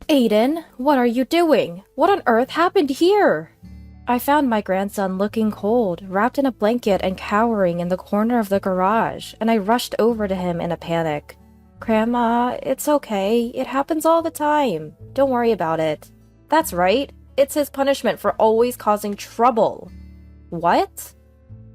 Aiden, what are you doing? What on earth happened here? I found my grandson looking cold, wrapped in a blanket and cowering in the corner of the garage, and I rushed over to him in a panic. Grandma, it's okay. It happens all the time. Don't worry about it. That's right. It's his punishment for always causing trouble. What?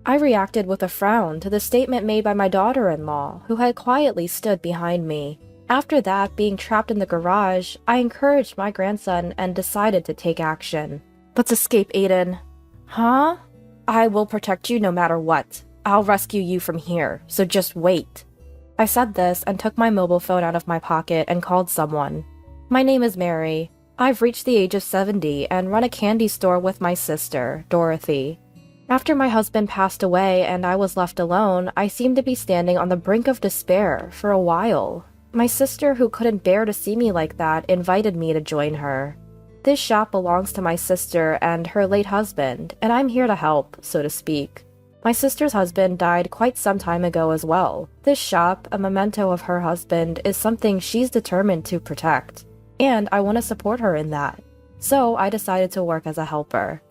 I reacted with a frown to the statement made by my daughter-in-law, who had quietly stood behind me. After that, being trapped in the garage, I encouraged my grandson and decided to take action. Let's escape, Aiden. Huh? I will protect you no matter what. I'll rescue you from here, so just wait. I said this and took my mobile phone out of my pocket and called someone. My name is Mary. I've reached the age of 70 and run a candy store with my sister, Dorothy. After my husband passed away and I was left alone, I seemed to be standing on the brink of despair for a while. My sister, who couldn't bear to see me like that, invited me to join her. This shop belongs to my sister and her late husband, and I'm here to help, so to speak. My sister's husband died quite some time ago as well. This shop, a memento of her husband, is something she's determined to protect, and I want to support her in that. So I decided to work as a helper.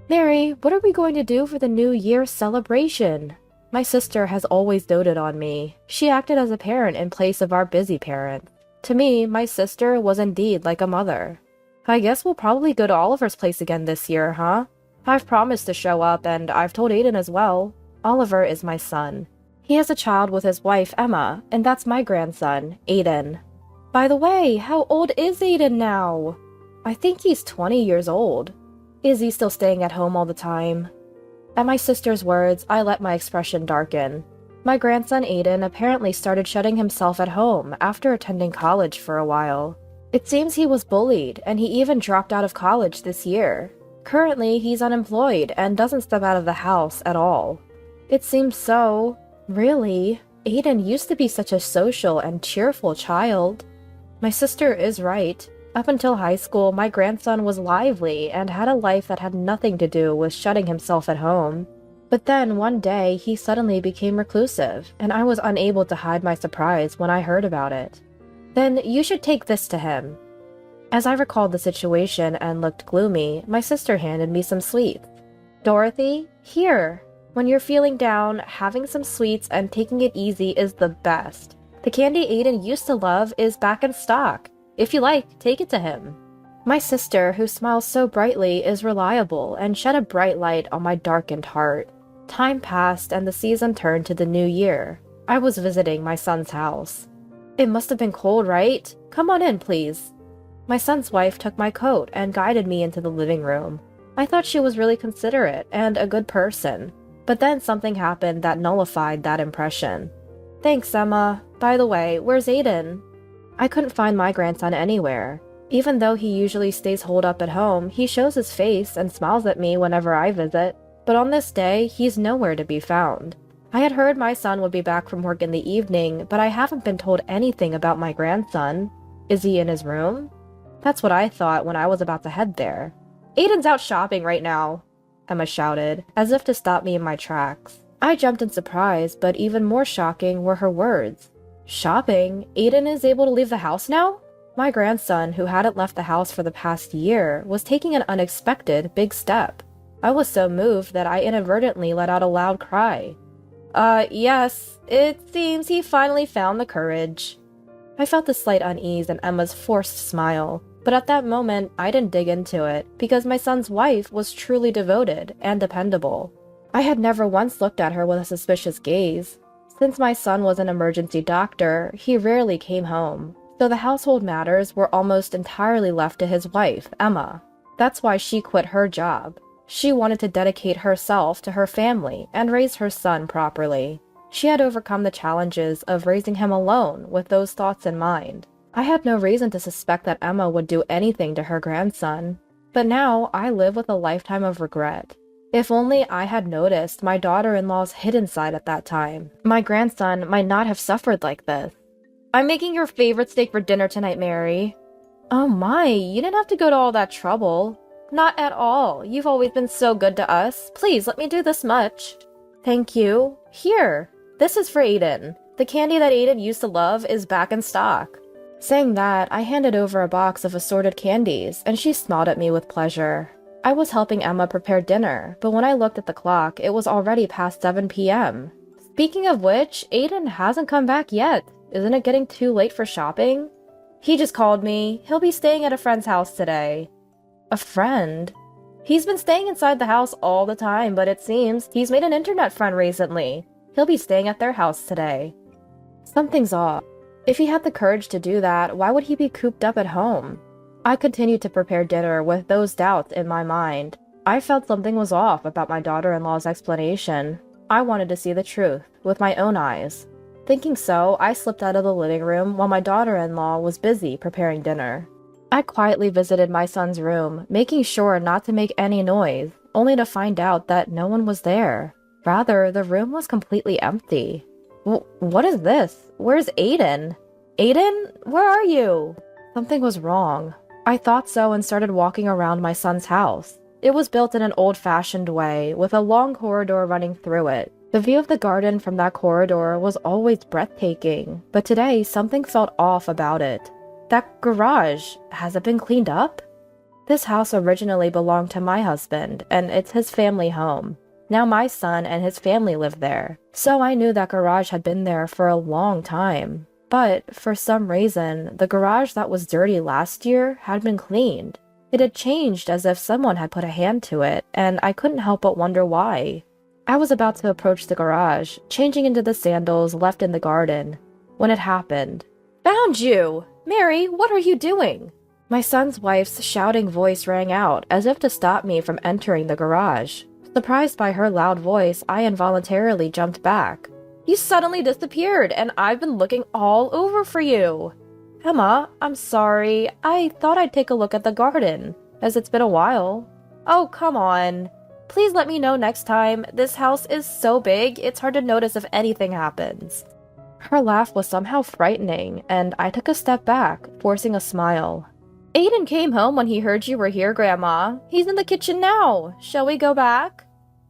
Mary, what are we going to do for the New Year's celebration? My sister has always doted on me. She acted as a parent in place of our busy parent. To me, my sister was indeed like a mother. I guess we'll probably go to Oliver's place again this year, huh? I've promised to show up, and I've told Aiden as well. Oliver is my son. He has a child with his wife, Emma, and that's my grandson, Aiden. By the way, how old is Aiden now? I think he's 20 years old. Is he still staying at home all the time? At my sister's words, I let my expression darken. My grandson Aiden apparently started shutting himself at home after attending college for a while. It seems he was bullied, and he even dropped out of college this year. Currently, he's unemployed and doesn't step out of the house at all. It seems so. Really? Aiden used to be such a social and cheerful child. My sister is right. Up until high school, my grandson was lively and had a life that had nothing to do with shutting himself at home. But then, one day, he suddenly became reclusive, and I was unable to hide my surprise when I heard about it. Then you should take this to him. As I recalled the situation and looked gloomy, my sister handed me some sweets. Dorothy, here. When you're feeling down, having some sweets and taking it easy is the best. The candy Aiden used to love is back in stock. If you like, take it to him. My sister, who smiles so brightly, is reliable and shed a bright light on my darkened heart. Time passed and the season turned to the new year. I was visiting my son's house. It must have been cold, right? Come on in, please. My son's wife took my coat and guided me into the living room. I thought she was really considerate and a good person, but then something happened that nullified that impression. Thanks, Emma. By the way, where's Aiden? I couldn't find my grandson anywhere. Even though he usually stays holed up at home, he shows his face and smiles at me whenever I visit. But on this day, he's nowhere to be found. I had heard my son would be back from work in the evening, but I haven't been told anything about my grandson. Is he in his room? That's what I thought when I was about to head there. Aiden's out shopping right now, Emma shouted, as if to stop me in my tracks. I jumped in surprise, but even more shocking were her words. Shopping? Aiden is able to leave the house now? My grandson, who hadn't left the house for the past year, was taking an unexpected big step. I was so moved that I inadvertently let out a loud cry. Yes, it seems he finally found the courage. I felt a slight unease in Emma's forced smile, but at that moment I didn't dig into it, because my son's wife was truly devoted and dependable. I had never once looked at her with a suspicious gaze. Since my son was an emergency doctor, he rarely came home, so the household matters were almost entirely left to his wife, Emma. That's why she quit her job. She wanted to dedicate herself to her family and raise her son properly. She had overcome the challenges of raising him alone with those thoughts in mind. I had no reason to suspect that Emma would do anything to her grandson, but now I live with a lifetime of regret. If only I had noticed my daughter-in-law's hidden side at that time, my grandson might not have suffered like this. I'm making your favorite steak for dinner tonight, Mary. Oh my, you didn't have to go to all that trouble. Not at all. You've always been so good to us. Please, let me do this much. Thank you. Here, this is for Aiden. The candy that Aiden used to love is back in stock. Saying that, I handed over a box of assorted candies, and she smiled at me with pleasure. I was helping Emma prepare dinner, but when I looked at the clock, it was already past 7 p.m. Speaking of which, Aiden hasn't come back yet. Isn't it getting too late for shopping? He just called me. He'll be staying at a friend's house today. A friend? He's been staying inside the house all the time, but it seems he's made an internet friend recently. He'll be staying at their house today. Something's off. If he had the courage to do that, why would he be cooped up at home? I continued to prepare dinner with those doubts in my mind. I felt something was off about my daughter-in-law's explanation. I wanted to see the truth with my own eyes. Thinking so, I slipped out of the living room while my daughter-in-law was busy preparing dinner. I quietly visited my son's room, making sure not to make any noise, only to find out that no one was there. Rather, the room was completely empty. What is this? Where's Aiden? Aiden? Where are you? Something was wrong. I thought so and started walking around my son's house. It was built in an old-fashioned way, with a long corridor running through it. The view of the garden from that corridor was always breathtaking, but today something felt off about it. That garage, has it been cleaned up? This house originally belonged to my husband, and it's his family home. Now my son and his family live there, so I knew that garage had been there for a long time. But, for some reason, the garage that was dirty last year had been cleaned. It had changed as if someone had put a hand to it, and I couldn't help but wonder why. I was about to approach the garage, changing into the sandals left in the garden, when it happened. "Found you! Mary, what are you doing?" My son's wife's shouting voice rang out, as if to stop me from entering the garage. Surprised by her loud voice, I involuntarily jumped back. "You suddenly disappeared, and I've been looking all over for you." "Emma, I'm sorry. I thought I'd take a look at the garden, as it's been a while." "Oh, come on. Please let me know next time. This house is so big, it's hard to notice if anything happens." Her laugh was somehow frightening, and I took a step back, forcing a smile. "Aiden came home when he heard you were here, Grandma. He's in the kitchen now. Shall we go back?"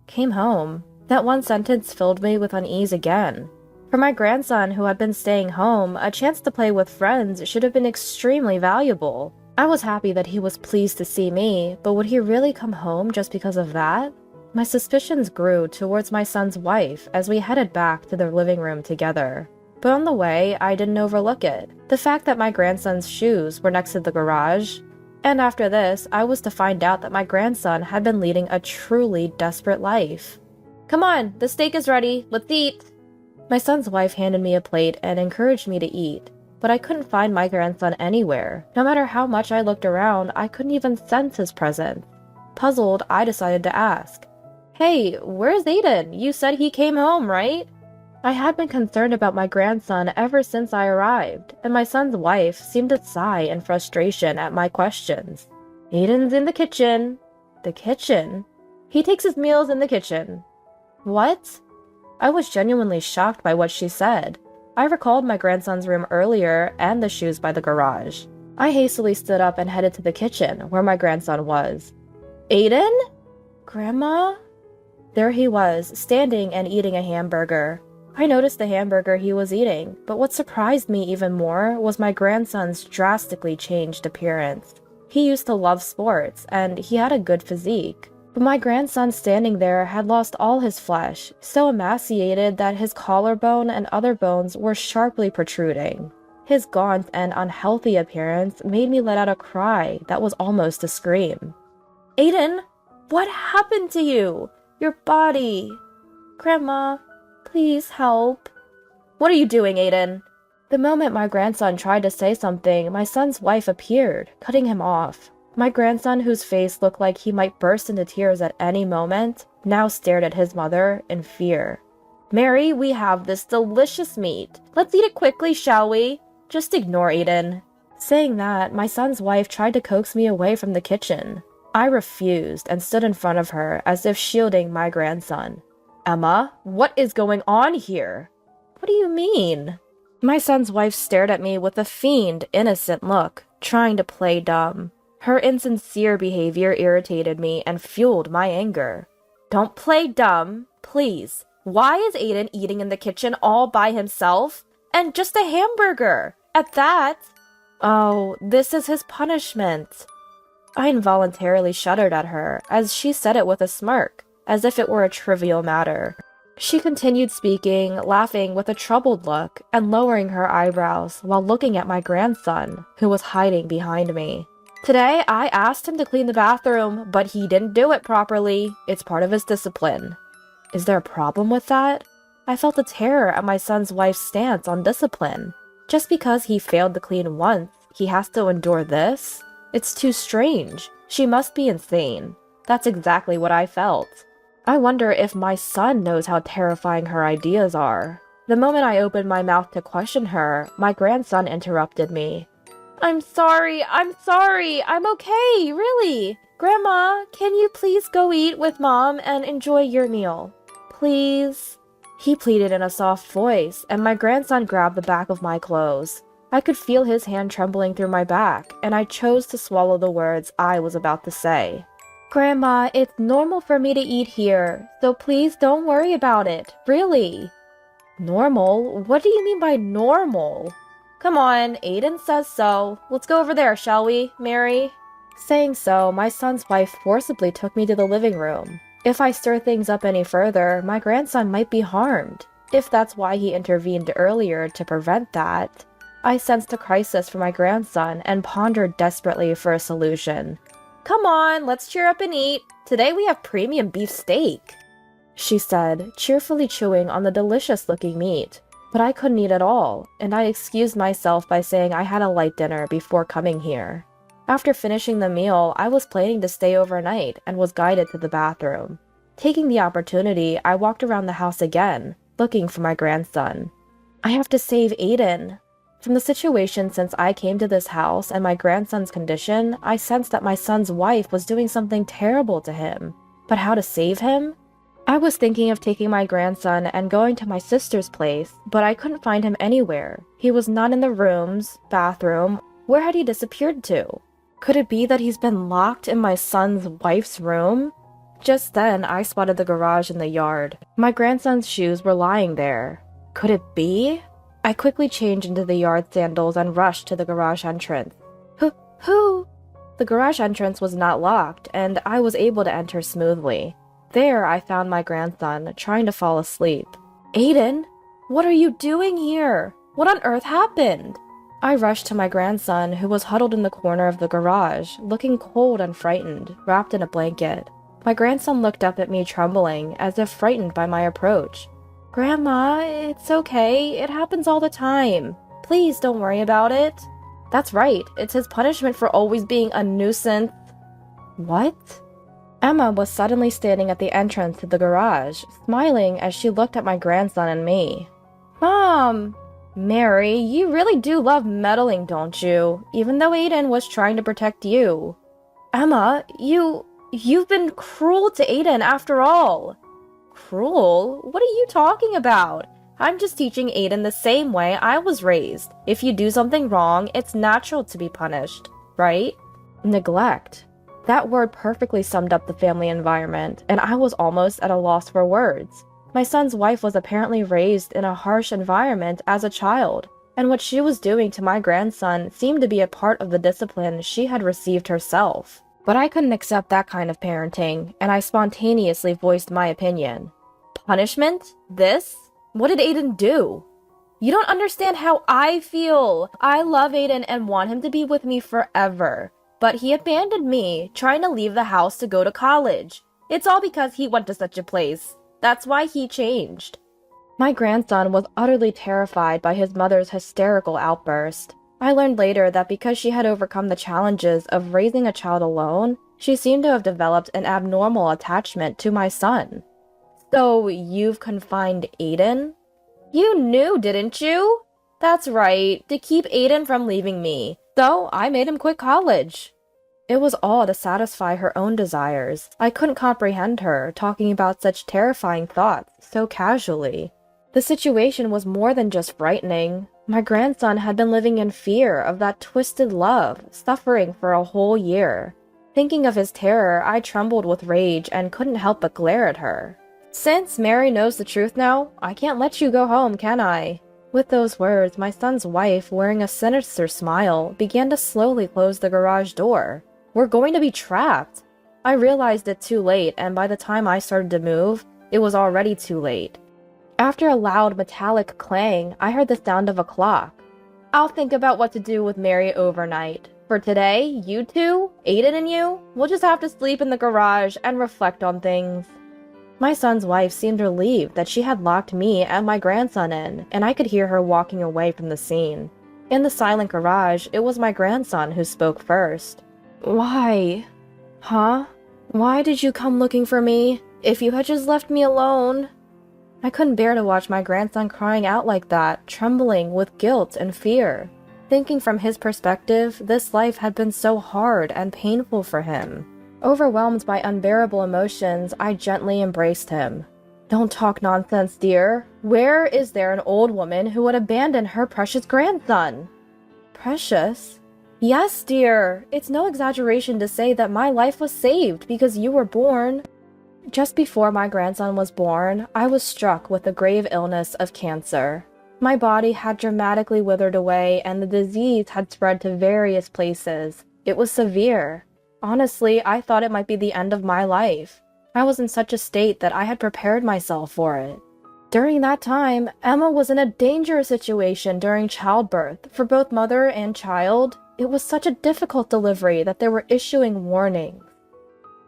Came home. That one sentence filled me with unease again. For my grandson who had been staying home, a chance to play with friends should have been extremely valuable. I was happy that he was pleased to see me, but would he really come home just because of that? My suspicions grew towards my son's wife as we headed back to the living room together. But on the way, I didn't overlook it. The fact that my grandson's shoes were next to the garage. And after this, I was to find out that my grandson had been leading a truly desperate life. "Come on, the steak is ready. Let's eat." My son's wife handed me a plate and encouraged me to eat, but I couldn't find my grandson anywhere. No matter how much I looked around, I couldn't even sense his presence. Puzzled, I decided to ask, "Hey, where's Aiden? You said he came home, right?" I had been concerned about my grandson ever since I arrived, and my son's wife seemed to sigh in frustration at my questions. "Aiden's in the kitchen." "The kitchen?" "He takes his meals in the kitchen." "What?" I was genuinely shocked by what she said. I recalled my grandson's room earlier and the shoes by the garage. I hastily stood up and headed to the kitchen, where my grandson was. "Aiden? Grandma?" There he was, standing and eating a hamburger. I noticed the hamburger he was eating, but what surprised me even more was my grandson's drastically changed appearance. He used to love sports, and he had a good physique. But my grandson standing there had lost all his flesh, so emaciated that his collarbone and other bones were sharply protruding. His gaunt and unhealthy appearance made me let out a cry that was almost a scream. "Aiden, what happened to you? Your body. Grandma, please help." "What are you doing, Aiden?" The moment my grandson tried to say something, my son's wife appeared, cutting him off. My grandson, whose face looked like he might burst into tears at any moment, now stared at his mother in fear. "Mary, we have this delicious meat. Let's eat it quickly, shall we? Just ignore Aiden." Saying that, my son's wife tried to coax me away from the kitchen. I refused and stood in front of her as if shielding my grandson. "Emma, what is going on here?" "What do you mean?" My son's wife stared at me with a fiend, innocent look, trying to play dumb. Her insincere behavior irritated me and fueled my anger. "Don't play dumb, please. Why is Aiden eating in the kitchen all by himself? And just a hamburger, at that?" Oh, this is his punishment. I involuntarily shuddered at her, as she said it with a smirk, as if it were a trivial matter. She continued speaking, laughing with a troubled look, and lowering her eyebrows while looking at my grandson, who was hiding behind me. Today, I asked him to clean the bathroom, but he didn't do it properly. It's part of his discipline. Is there a problem with that? I felt a terror at my son's wife's stance on discipline. Just because he failed to clean once, he has to endure this? It's too strange. She must be insane. That's exactly what I felt. I wonder if my son knows how terrifying her ideas are. The moment I opened my mouth to question her, my grandson interrupted me. I'm sorry, I'm okay, really. Grandma, can you please go eat with Mom and enjoy your meal? Please? He pleaded in a soft voice, and my grandson grabbed the back of my clothes. I could feel his hand trembling through my back, and I chose to swallow the words I was about to say. Grandma, it's normal for me to eat here, so please don't worry about it, really. Normal? What do you mean by normal? Come on, Aiden says so. Let's go over there, shall we, Mary? Saying so, my son's wife forcibly took me to the living room. If I stir things up any further, my grandson might be harmed, if that's why he intervened earlier to prevent that. I sensed a crisis for my grandson and pondered desperately for a solution. Come on, let's cheer up and eat. Today we have premium beef steak, she said, cheerfully chewing on the delicious-looking meat. But I couldn't eat at all, and I excused myself by saying I had a light dinner before coming here. After finishing the meal, I was planning to stay overnight and was guided to the bathroom. Taking the opportunity, I walked around the house again, looking for my grandson. I have to save Aiden. From the situation since I came to this house and my grandson's condition, I sensed that my son's wife was doing something terrible to him. But how to save him? I was thinking of taking my grandson and going to my sister's place, but I couldn't find him anywhere. He was not in the rooms, bathroom. Where had he disappeared to? Could it be that he's been locked in my son's wife's room? Just then, I spotted the garage in the yard. My grandson's shoes were lying there. Could it be? I quickly changed into the yard sandals and rushed to the garage entrance. Who? The garage entrance was not locked, and I was able to enter smoothly. There, I found my grandson, trying to fall asleep. Aiden? What are you doing here? What on earth happened? I rushed to my grandson, who was huddled in the corner of the garage, looking cold and frightened, wrapped in a blanket. My grandson looked up at me trembling, as if frightened by my approach. Grandma, it's okay. It happens all the time. Please don't worry about it. That's right. It's his punishment for always being a nuisance. What? Emma was suddenly standing at the entrance to the garage, smiling as she looked at my grandson and me. Mom! Mary, you really do love meddling, don't you? Even though Aiden was trying to protect you. Emma, you've been cruel to Aiden after all. Cruel? What are you talking about? I'm just teaching Aiden the same way I was raised. If you do something wrong, it's natural to be punished, right? Neglect. That word perfectly summed up the family environment, and I was almost at a loss for words. My son's wife was apparently raised in a harsh environment as a child, and what she was doing to my grandson seemed to be a part of the discipline she had received herself. But I couldn't accept that kind of parenting, and I spontaneously voiced my opinion. Punishment? This? What did Aiden do? You don't understand how I feel. I love Aiden and want him to be with me forever. But he abandoned me, trying to leave the house to go to college. It's all because he went to such a place. That's why he changed. My grandson was utterly terrified by his mother's hysterical outburst. I learned later that because she had overcome the challenges of raising a child alone, she seemed to have developed an abnormal attachment to my son. So, you've confined Aiden? You knew, didn't you? That's right, to keep Aiden from leaving me. So, I made him quit college. It was all to satisfy her own desires. I couldn't comprehend her talking about such terrifying thoughts so casually. The situation was more than just frightening. My grandson had been living in fear of that twisted love, suffering for a whole year. Thinking of his terror, I trembled with rage and couldn't help but glare at her. Since Mary knows the truth now, I can't let you go home, can I? With those words, my son's wife, wearing a sinister smile, began to slowly close the garage door. We're going to be trapped. I realized it too late, and by the time I started to move, it was already too late. After a loud metallic clang, I heard the sound of a clock. I'll think about what to do with Mary overnight. For today, you two, Aiden and you, will just have to sleep in the garage and reflect on things. My son's wife seemed relieved that she had locked me and my grandson in, and I could hear her walking away from the scene. In the silent garage, it was my grandson who spoke first. Why? Huh? Why did you come looking for me? If you had just left me alone. I couldn't bear to watch my grandson crying out like that, trembling with guilt and fear. Thinking from his perspective, this life had been so hard and painful for him. Overwhelmed by unbearable emotions, I gently embraced him. Don't talk nonsense, dear. Where is there an old woman who would abandon her precious grandson? Precious? Yes, dear. It's no exaggeration to say that my life was saved because you were born. Just before my grandson was born, I was struck with the grave illness of cancer. My body had dramatically withered away, and the disease had spread to various places. It was severe. Honestly, I thought it might be the end of my life. I was in such a state that I had prepared myself for it. During that time, Emma was in a dangerous situation during childbirth for both mother and child. It was such a difficult delivery that they were issuing warnings.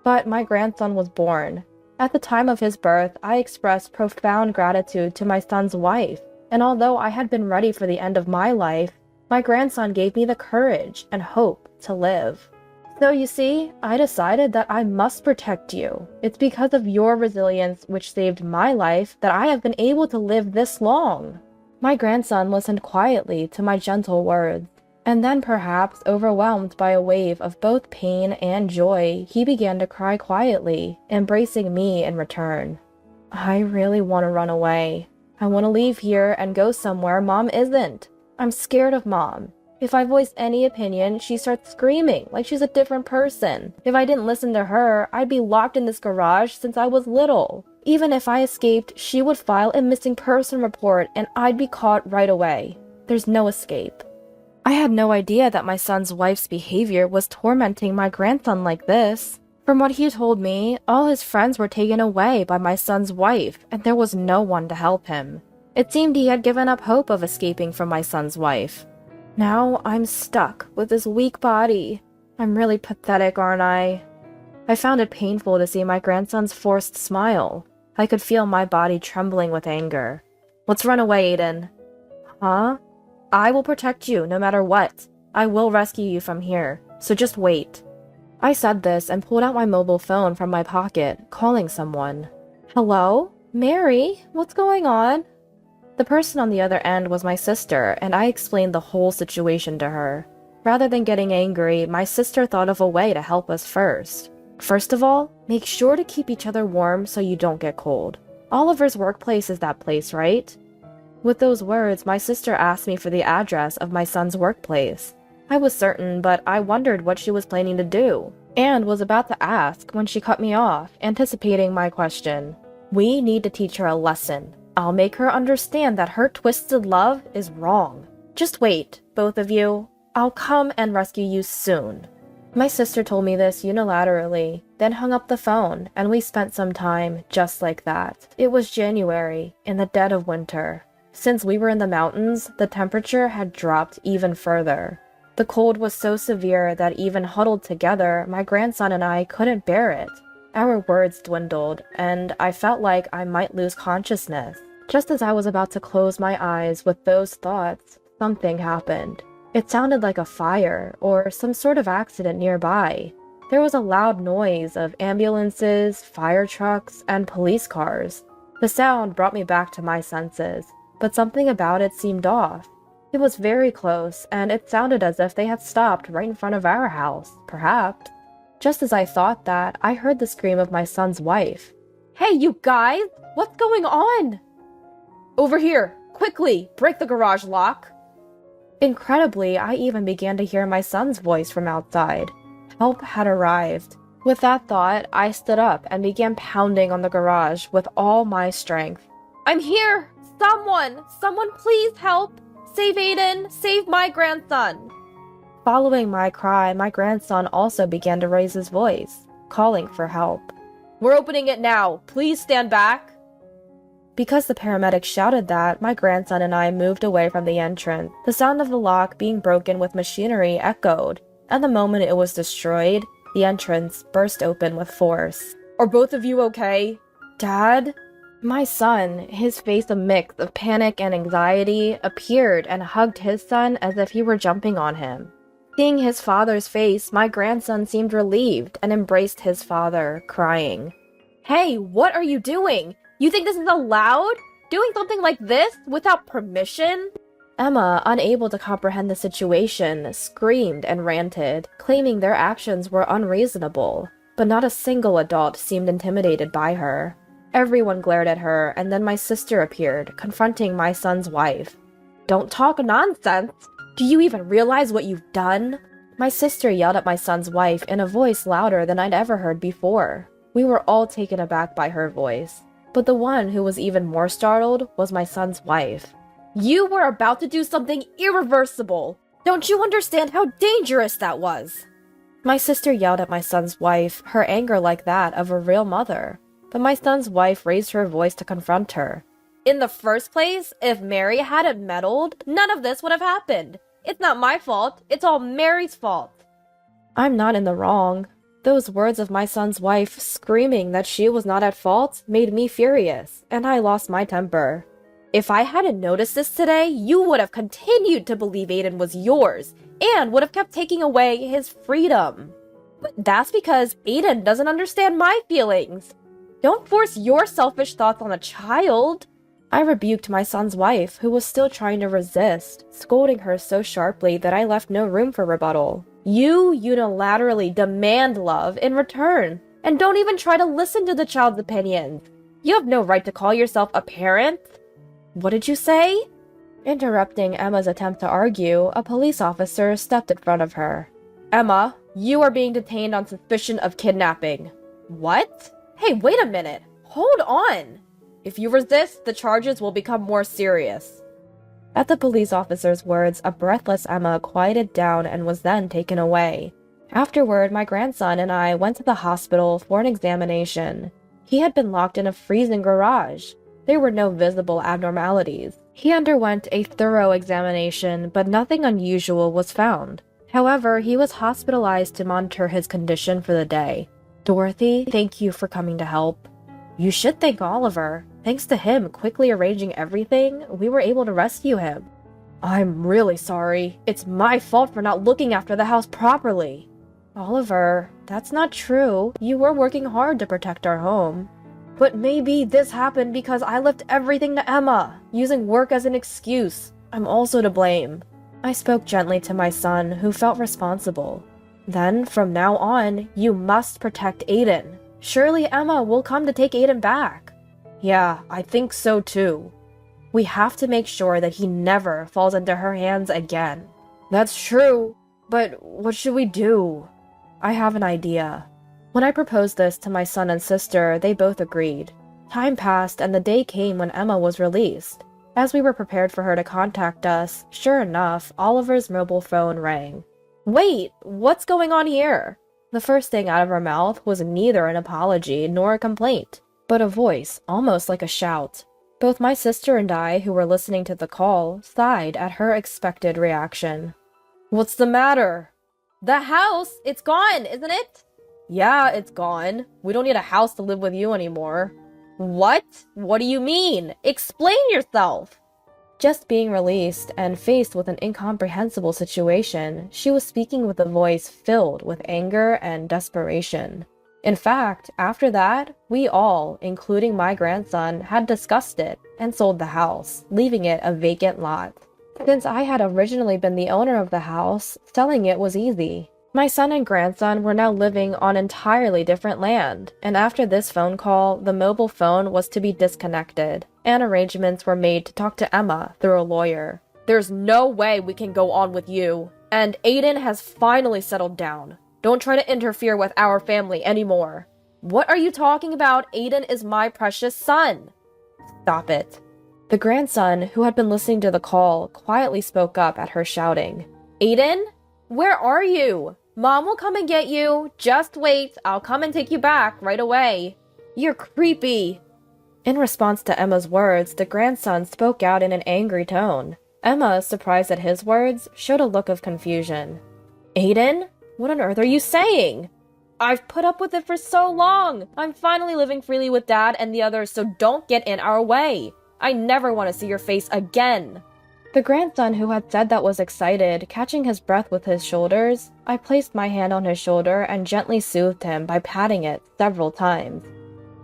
But my grandson was born. At the time of his birth, I expressed profound gratitude to my son's wife, and although I had been ready for the end of my life, my grandson gave me the courage and hope to live. So you see, I decided that I must protect you. It's because of your resilience which saved my life that I have been able to live this long. My grandson listened quietly to my gentle words, and then perhaps overwhelmed by a wave of both pain and joy, he began to cry quietly, embracing me in return. I really want to run away. I want to leave here and go somewhere Mom isn't. I'm scared of Mom. If I voice any opinion, she starts screaming like she's a different person. If I didn't listen to her, I'd be locked in this garage since I was little. Even if I escaped, she would file a missing person report and I'd be caught right away. There's no escape. I had no idea that my son's wife's behavior was tormenting my grandson like this. From what he told me, all his friends were taken away by my son's wife, and there was no one to help him. It seemed he had given up hope of escaping from my son's wife. Now I'm stuck with this weak body. I'm really pathetic, aren't I? I found it painful to see my grandson's forced smile. I could feel my body trembling with anger. Let's run away, Aiden. Huh? I will protect you no matter what. I will rescue you from here, so just wait. I said this and pulled out my mobile phone from my pocket, calling someone. Hello? Mary? What's going on? The person on the other end was my sister, and I explained the whole situation to her. Rather than getting angry, my sister thought of a way to help us first. First of all, make sure to keep each other warm so you don't get cold. Oliver's workplace is that place, right? With those words, my sister asked me for the address of my son's workplace. I was certain, but I wondered what she was planning to do, and was about to ask when she cut me off, anticipating my question. We need to teach her a lesson. I'll make her understand that her twisted love is wrong. Just wait, both of you. I'll come and rescue you soon. My sister told me this unilaterally, then hung up the phone, and we spent some time just like that. It was January, in the dead of winter. Since we were in the mountains, the temperature had dropped even further. The cold was so severe that even huddled together, my grandson and I couldn't bear it. Our words dwindled, and I felt like I might lose consciousness. Just as I was about to close my eyes with those thoughts, something happened. It sounded like a fire or some sort of accident nearby. There was a loud noise of ambulances, fire trucks, and police cars. The sound brought me back to my senses, but something about it seemed off. It was very close, and it sounded as if they had stopped right in front of our house, perhaps. Just as I thought that, I heard the scream of my son's wife. Hey, you guys! What's going on? Over here! Quickly! Break the garage lock! Incredibly, I even began to hear my son's voice from outside. Help had arrived. With that thought, I stood up and began pounding on the garage with all my strength. I'm here! Someone please help! Save Aiden! Save my grandson! Following my cry, my grandson also began to raise his voice, calling for help. We're opening it now. Please stand back. Because the paramedics shouted that, my grandson and I moved away from the entrance. The sound of the lock being broken with machinery echoed, and the moment it was destroyed, the entrance burst open with force. Are both of you okay? Dad? My son, his face a mix of panic and anxiety, appeared and hugged his son as if he were jumping on him. Seeing his father's face, my grandson seemed relieved and embraced his father, crying. Hey, what are you doing? You think this is allowed? Doing something like this without permission? Emma, unable to comprehend the situation, screamed and ranted, claiming their actions were unreasonable, but not a single adult seemed intimidated by her. Everyone glared at her, and then my sister appeared, confronting my son's wife. Don't talk nonsense! Do you even realize what you've done? My sister yelled at my son's wife in a voice louder than I'd ever heard before. We were all taken aback by her voice, but the one who was even more startled was my son's wife. You were about to do something irreversible! Don't you understand how dangerous that was? My sister yelled at my son's wife, her anger like that of a real mother. But my son's wife raised her voice to confront her. In the first place, if Mary hadn't meddled, none of this would have happened. It's not my fault, it's all Mary's fault. I'm not in the wrong. Those words of my son's wife screaming that she was not at fault made me furious, and I lost my temper. If I hadn't noticed this today, you would have continued to believe Aiden was yours, and would have kept taking away his freedom. But that's because Aiden doesn't understand my feelings. Don't force your selfish thoughts on a child. I rebuked my son's wife, who was still trying to resist, scolding her so sharply that I left no room for rebuttal. You unilaterally demand love in return, and don't even try to listen to the child's opinions. You have no right to call yourself a parent. What did you say? Interrupting Emma's attempt to argue, a police officer stepped in front of her. Emma, you are being detained on suspicion of kidnapping. What? Hey, wait a minute. Hold on. If you resist, the charges will become more serious. At the police officer's words, a breathless Emma quieted down and was then taken away. Afterward, my grandson and I went to the hospital for an examination. He had been locked in a freezing garage. There were no visible abnormalities. He underwent a thorough examination, but nothing unusual was found. However, he was hospitalized to monitor his condition for the day. Dorothy, thank you for coming to help. You should thank Oliver. Thanks to him quickly arranging everything, we were able to rescue him. I'm really sorry. It's my fault for not looking after the house properly. Oliver, that's not true. You were working hard to protect our home. But maybe this happened because I left everything to Emma, using work as an excuse. I'm also to blame. I spoke gently to my son, who felt responsible. Then, from now on, you must protect Aiden. Surely Emma will come to take Aiden back. Yeah, I think so too. We have to make sure that he never falls into her hands again. That's true, but what should we do? I have an idea. When I proposed this to my son and sister, they both agreed. Time passed and the day came when Emma was released. As we were prepared for her to contact us, sure enough, Oliver's mobile phone rang. Wait, what's going on here? The first thing out of her mouth was neither an apology nor a complaint, but a voice, almost like a shout. Both my sister and I, who were listening to the call, sighed at her expected reaction. What's the matter? The house! It's gone, isn't it? Yeah, it's gone. We don't need a house to live with you anymore. What? What do you mean? Explain yourself! Just being released and faced with an incomprehensible situation, she was speaking with a voice filled with anger and desperation. In fact, after that, we all, including my grandson, had discussed it and sold the house, leaving it a vacant lot. Since I had originally been the owner of the house, selling it was easy. My son and grandson were now living on entirely different land, and after this phone call, the mobile phone was to be disconnected, and arrangements were made to talk to Emma through a lawyer. There's no way we can go on with you, and Aiden has finally settled down. Don't try to interfere with our family anymore. What are you talking about? Aiden is my precious son. Stop it. The grandson, who had been listening to the call, quietly spoke up at her shouting. Aiden? Where are you? Mom will come and get you. Just wait. I'll come and take you back right away. You're creepy. In response to Emma's words, the grandson spoke out in an angry tone. Emma, surprised at his words, showed a look of confusion. Aiden? What on earth are you saying? I've put up with it for so long. I'm finally living freely with Dad and the others, so don't get in our way. I never want to see your face again. The grandson, who had said that, was excited, catching his breath with his shoulders. I placed my hand on his shoulder and gently soothed him by patting it several times.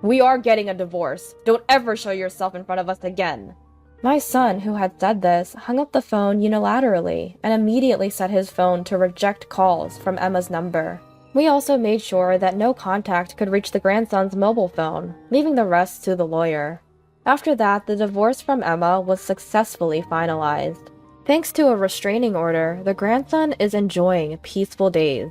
We are getting a divorce. Don't ever show yourself in front of us again. My son, who had said this, hung up the phone unilaterally and immediately set his phone to reject calls from Emma's number. We also made sure that no contact could reach the grandson's mobile phone, leaving the rest to the lawyer. After that, the divorce from Emma was successfully finalized. Thanks to a restraining order, the grandson is enjoying peaceful days.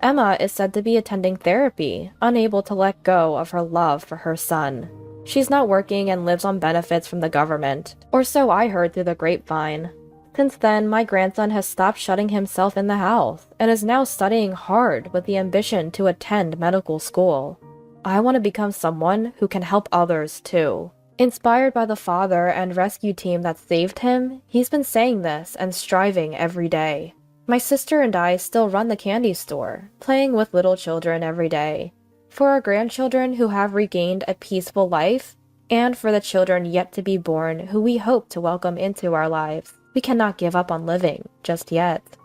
Emma is said to be attending therapy, unable to let go of her love for her son. She's not working and lives on benefits from the government, or so I heard through the grapevine. Since then, my grandson has stopped shutting himself in the house and is now studying hard with the ambition to attend medical school. I want to become someone who can help others too. Inspired by the father and rescue team that saved him, he's been saying this and striving every day. My sister and I still run the candy store, playing with little children every day. For our grandchildren who have regained a peaceful life, and for the children yet to be born who we hope to welcome into our lives, we cannot give up on living just yet.